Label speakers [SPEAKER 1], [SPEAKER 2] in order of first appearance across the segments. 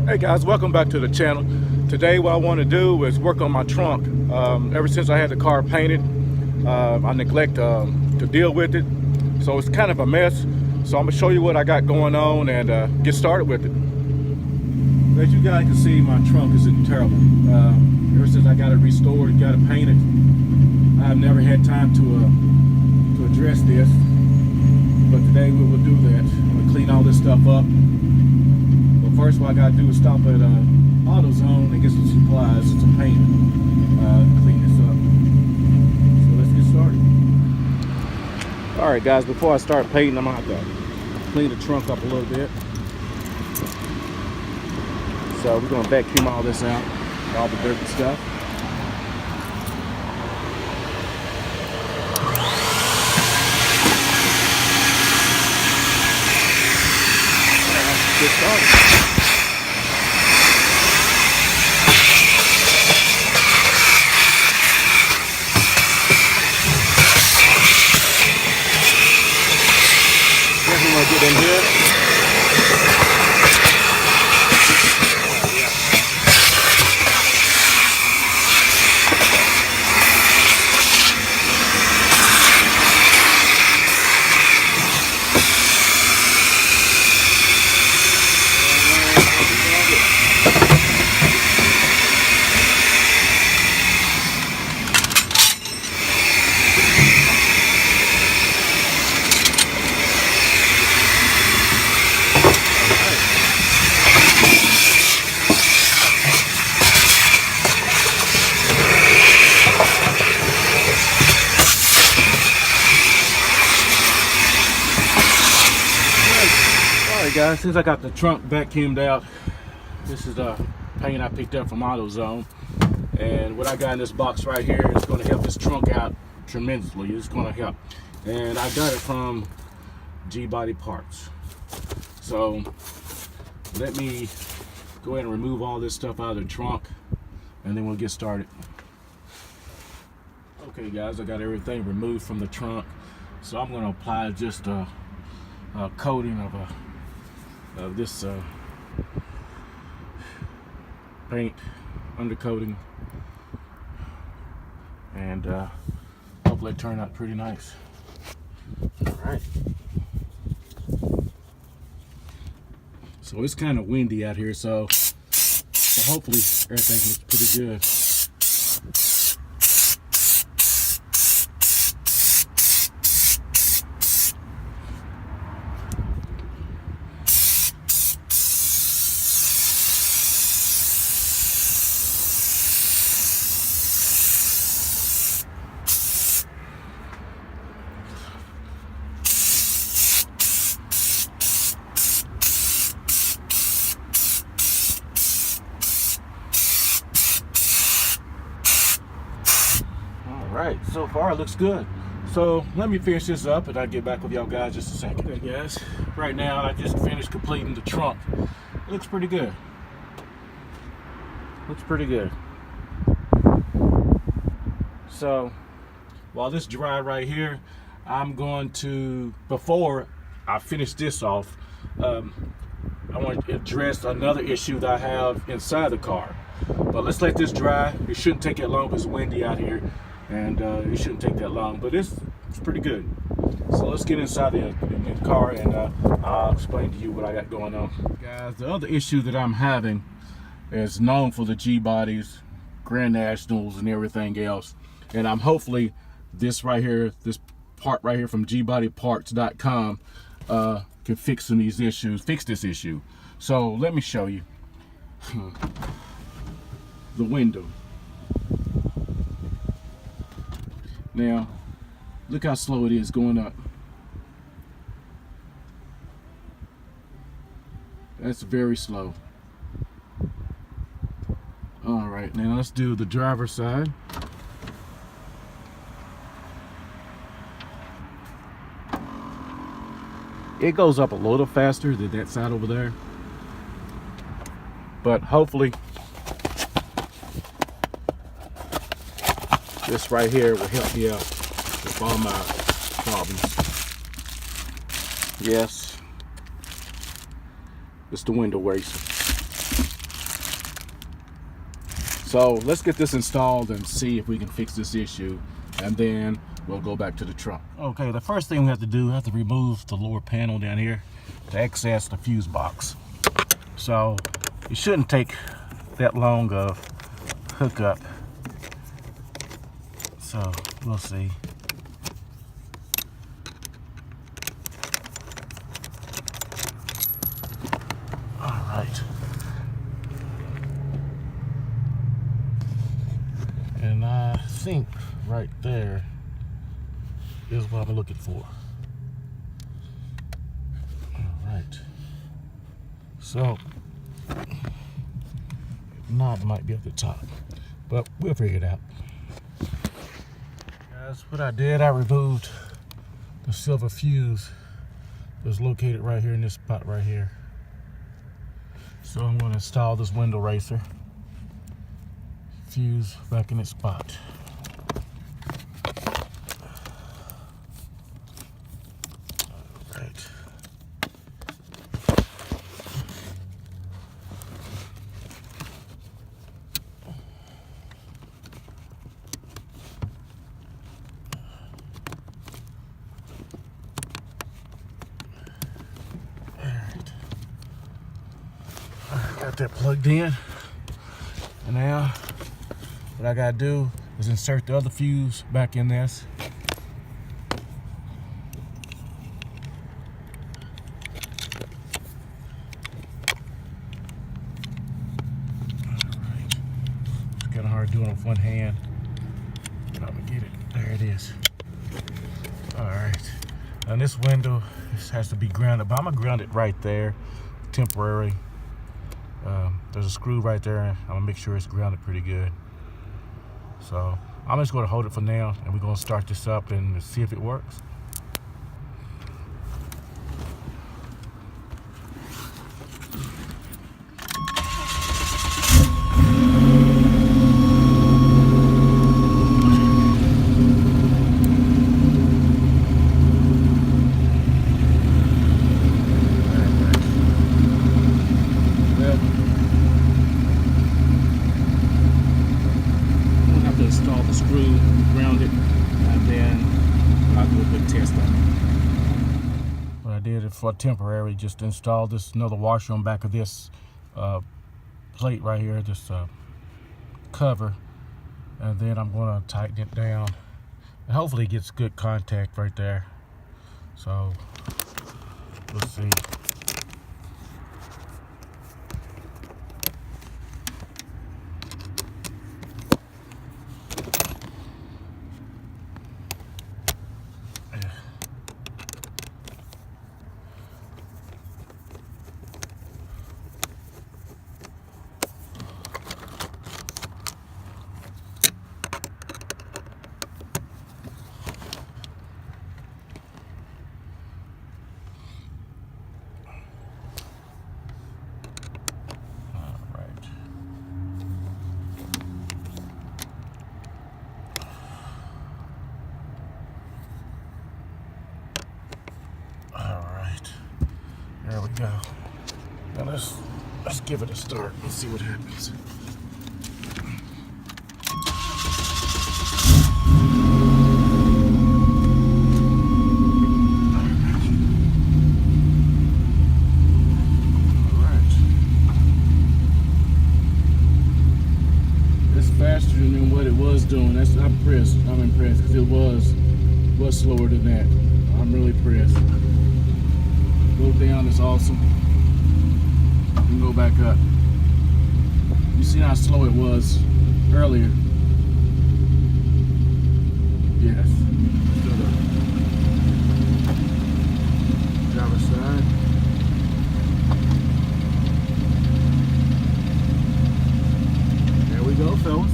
[SPEAKER 1] Hey guys, welcome back to the channel. Today what I want to do is work on my trunk. Ever since I had the car painted, I neglect to deal with it, so it's kind of a mess. So I'm gonna show you what I got going on and get started with it. As you guys can see, my trunk is in terrible. Ever since I got it restored, got it painted, I've never had time to address this, but today we will do that. I'm gonna clean all this stuff up. First, what I gotta do is stop at AutoZone and get some supplies, some paint, clean this up. So let's get started. All right, guys. Before I start painting, I'm gonna have to clean the trunk up a little bit. So we're gonna vacuum all this out, all the dirt and stuff. Get started. Get in here. Guys, since I got the trunk vacuumed out, this is the paint I picked up from AutoZone, and what I got in this box right here is going to help this trunk out tremendously. It's going to help, and I got it from G-Body Parts. So let me go ahead and remove all this stuff out of the trunk, and then we'll get started. Okay guys, I got everything removed from the trunk, so I'm going to apply just a coating of this paint undercoating, and hopefully it turned out pretty nice. All right, so it's kind of windy out here, so hopefully everything looks pretty good. Right, so far it looks good. So let me finish this up and I'll get back with y'all guys just a second. Okay guys, right now I just finished completing the trunk. It looks pretty good. Looks pretty good. So while this dry right here, I'm going to, before I finish this off, I want to address another issue that I have inside the car. But let's let this dry. It shouldn't take that long because it's windy out here. And it shouldn't take that long, but it's pretty good. So let's get inside the car and I'll explain to you what I got going on. Guys, the other issue that I'm having is known for the G-Bodies, Grand Nationals, and everything else. And I'm hopefully this right here, this part right here from gbodyparts.com can fix some of these issues, fix this issue. So let me show you the window. Now, look how slow it is going up. That's very slow. All right, now let's do the driver's side. It goes up a little faster than that side over there, but hopefully this right here will help me out with all my problems. Yes, it's the window waste. So let's get this installed and see if we can fix this issue, and then we'll go back to the trunk. Okay, the first thing we have to do, we have to remove the lower panel down here to access the fuse box. So it shouldn't take that long of hookup. So we'll see. All right. And I think right there is what I'm looking for. All right. So, if not, it might be at the top, but we'll figure it out. Guys, what I did, I removed the silver fuse that's located right here in this spot right here. So I'm going to install this window racer fuse back in its spot. All right. Got that plugged in, and now what I gotta do is insert the other fuse back in this. Alright, it's kind of hard doing it with one hand, but I'm gonna get it. There it is. Alright, and this window has to be grounded, but I'm gonna ground it right there, temporary. There's a screw right there, and I'm gonna make sure it's grounded pretty good. So I'm just gonna hold it for now, and we're gonna start this up and see if it works. Install the screw, ground it, and then I'll do a good test on it. What I did for temporary, just install this another washer on back of this plate right here, this cover, and then I'm going to tighten it down, and hopefully it gets good contact right there. So we'll see. There we go. Now let's give it a start and see what happens. Alright. It's faster than what it was doing. I'm impressed because it was slower than that. I'm really impressed. Go down is awesome. And go back up. You see how slow it was earlier. Yes. Let's go to driver's side. There we go, fellas.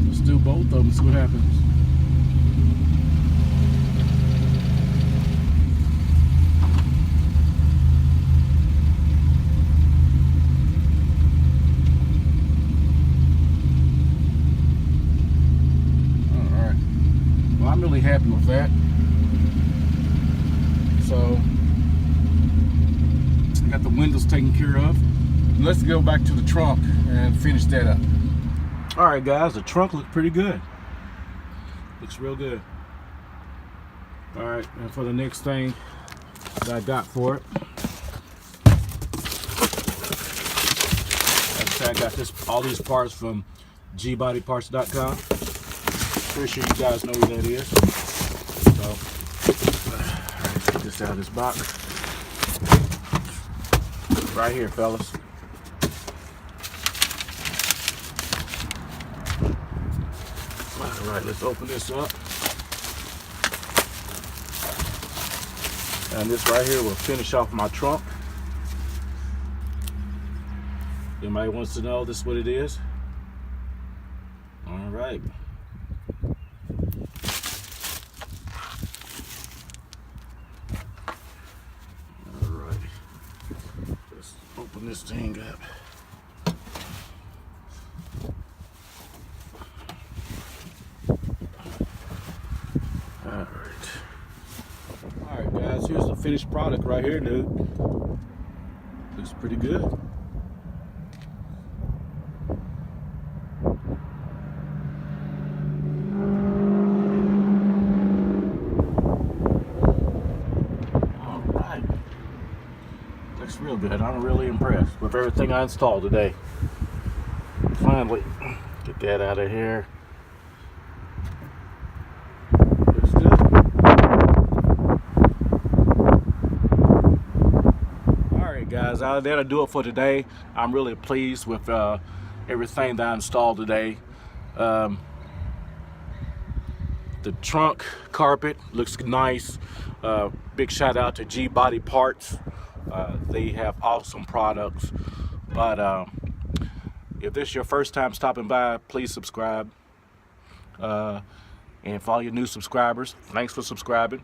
[SPEAKER 1] Let's do both of them, see what happens. I'm really happy with that. So I got the windows taken care of. let's go back to the trunk and finish that up. All right, guys, the trunk looks pretty good. Looks real good. All right, and for the next thing that I got for it, like I said, I got all these parts from gbodyparts.com. Pretty sure you guys know who that is. So, all right, get this out of this box. Right here, fellas. All right, let's open this up. And this right here will finish off my trunk. Anybody wants to know this is what it is? All right. All right. Let's open this thing up. Alright guys, here's the finished product right here, dude. Looks pretty good. Alright. Looks real good. I'm really impressed with everything I installed today. Finally, get that out of here. Guys, that'll do it for today. I'm really pleased with everything that I installed today. The trunk carpet looks nice. Big shout out to G Body Parts. They have awesome products. But if this is your first time stopping by, please subscribe. And for all your new subscribers, thanks for subscribing.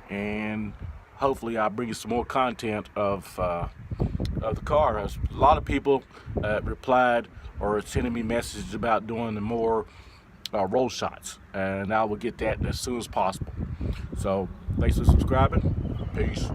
[SPEAKER 1] And hopefully I'll bring you some more content of the car. A lot of people replied or sending me messages about doing the more roll shots, and I will get that as soon as possible. So thanks for subscribing. Peace.